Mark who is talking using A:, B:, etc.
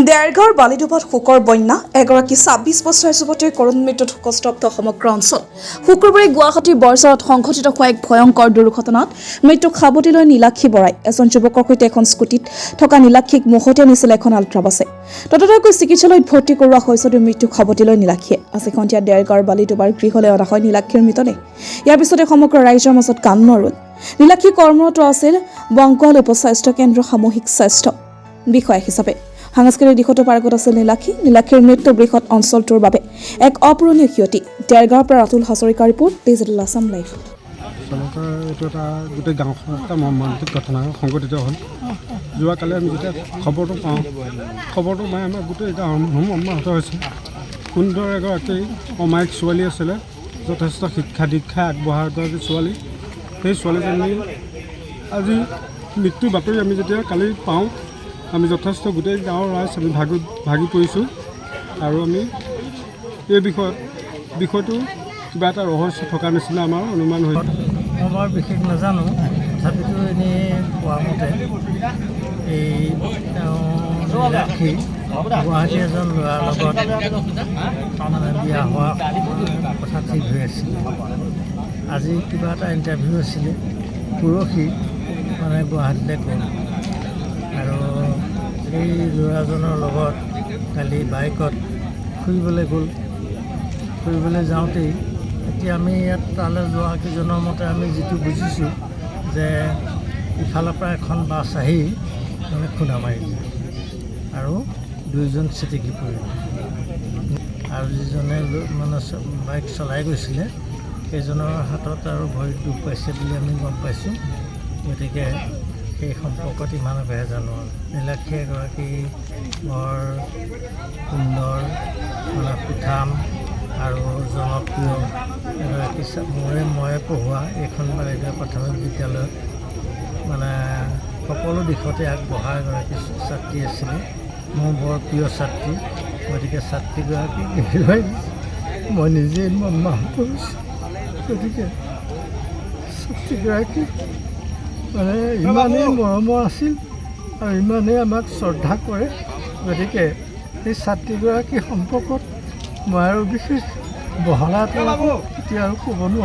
A: দেৰগাঁৱৰ বালিডুবাত শোকৰ বন্যা এগৰাকী ২৬ বছৰীয়া যুৱতীৰ কৰুণ মৃত্যুত শোকস্তব্ধ সমগ্ৰ অঞ্চল। শুকুৰবাৰে গুৱাহাটীৰ বৰঝাৰত সংঘটিত হোৱা এক ভয়ংকৰ দুৰ্ঘটনাত মৃত্যুক সাৱটি লৈ নীলাক্ষী বৰাই এজন যুৱকৰ সৈতে এখন স্কুটিত থকা নীলাক্ষীক মুহূৰ্তে নিছিল এখন আল্ট্ৰাবাছে। ততাতৈয়াকৈ চিকিৎসালয়ত ভৰ্তি কৰোৱা হৈছে যদিও মৃত্যুক সাৱটি লৈ নীলাক্ষীয়ে আজি সন্ধিয়া দেৰগাঁৱৰ বালিডুবাৰ গৃহলৈ অনা হয় নীলাক্ষীৰ মৃতদেহ। ইয়াৰ পিছতে সমগ্ৰ ৰাইজৰ মাজত কান্দোনৰ ৰোল। নীলাক্ষী কৰ্মৰত আছিল বংকল উপস্বাস্থ্য কেন্দ্ৰ সামূহিক স্বাস্থ্য বিষয়া হিচাপে। সাংস্কৃতিক দিশতো পাৰ্গত আছিল নীলাক্ষীৰ মৃত্যু বৃহৎ অঞ্চলটোৰ বাবে এক অপূৰণীয় ক্ষতি। দেৰগাঁৱৰ পৰা ৰাতুল হাজৰিকাৰ ৰিপৰ্ট, ডিজিটেল আছাম লাইভ।
B: আচলতে এইটো এটা গোটেই গাঁওখনত এটা মৰ্মান্তিক ঘটনা সংঘটিত হ'ল। যোৱাকালি আমি যেতিয়া খবৰটো পাওঁ আমাৰ গোটেই গাঁৱৰ মৰ্মাহত হৈছে। সুন্দৰ এগৰাকী অমায়িক ছোৱালী আছিলে, যথেষ্ট শিক্ষা দীক্ষা আগবঢ়া এগৰাকী ছোৱালী। সেই ছোৱালীজনী আজি মৃত্যুৰ বাতৰি আমি যেতিয়া কালি পাওঁ, আমি যথেষ্ট গোটেই গাঁৱৰ ৰাইজ আমি ভাগি পৰিছোঁ। আৰু আমি এই বিষয়টো কিবা এটা ৰহস্য থকাৰ নিচিনা আমাৰ অনুমান হৈছে।
C: মই বৰ বিশেষ নাজানো, তথাপিতো এনেই কোৱা মতে এই নীলাক্ষী গুৱাহাটীৰ এজন ল'ৰাৰ লগত বিয়া হোৱা কথা ঠিক হৈ আছিলে। আজি কিবা এটা ইণ্টাৰভিউ আছিলে, পৰহি গুৱাহাটীলৈ গ'ল আৰু সেই ল'ৰাজনৰ লগত কালি বাইকত ফুৰিবলৈ গ'ল। ফুৰিবলৈ যাওঁতেই এতিয়া আমি ইয়াত তালৈ যোৱা কেইজনৰ মতে আমি যিটো বুজিছোঁ যে ইফালৰ পৰা এখন বাছ আহি খুন্দা মাৰিলে আৰু দুয়োজন ছিটিকি পৰিলে। আৰু যিজনে বাইক চলাই গৈছিলে সেইজনৰ হাতত আৰু ভৰিত দুখ পাইছে বুলি আমি গম পাইছোঁ। গতিকে সেই সম্পৰ্কত ইমানকৈহে জানো। নীলাক্ষী এগৰাকী বৰ সুন্দৰ সুঠাম আৰু জনপ্ৰিয় এগৰাকী মই পঢ়োৱা এইখন বালিডুবা প্ৰাথমিক বিদ্যালয়ত সকলো দিশতে আগবঢ়া এগৰাকী ছাত্ৰী আছিলে। মোৰ বৰ প্ৰিয় ছাত্ৰী। গতিকে ছাত্ৰীগৰাকী হেৰুৱাই মই নিজেই মৰ্মাহত হৈছোঁ। গতিকে ছাত্ৰীগৰাকী ইমানেই মৰমৰ আছিল আৰু ইমানেই আমাক শ্ৰদ্ধা কৰে। গতিকে সেই ছাত্ৰীগৰাকীৰ সম্পৰ্কত মই আৰু বিশেষ বহলাই পেলাব এতিয়া আৰু ক'ব নোৱাৰোঁ।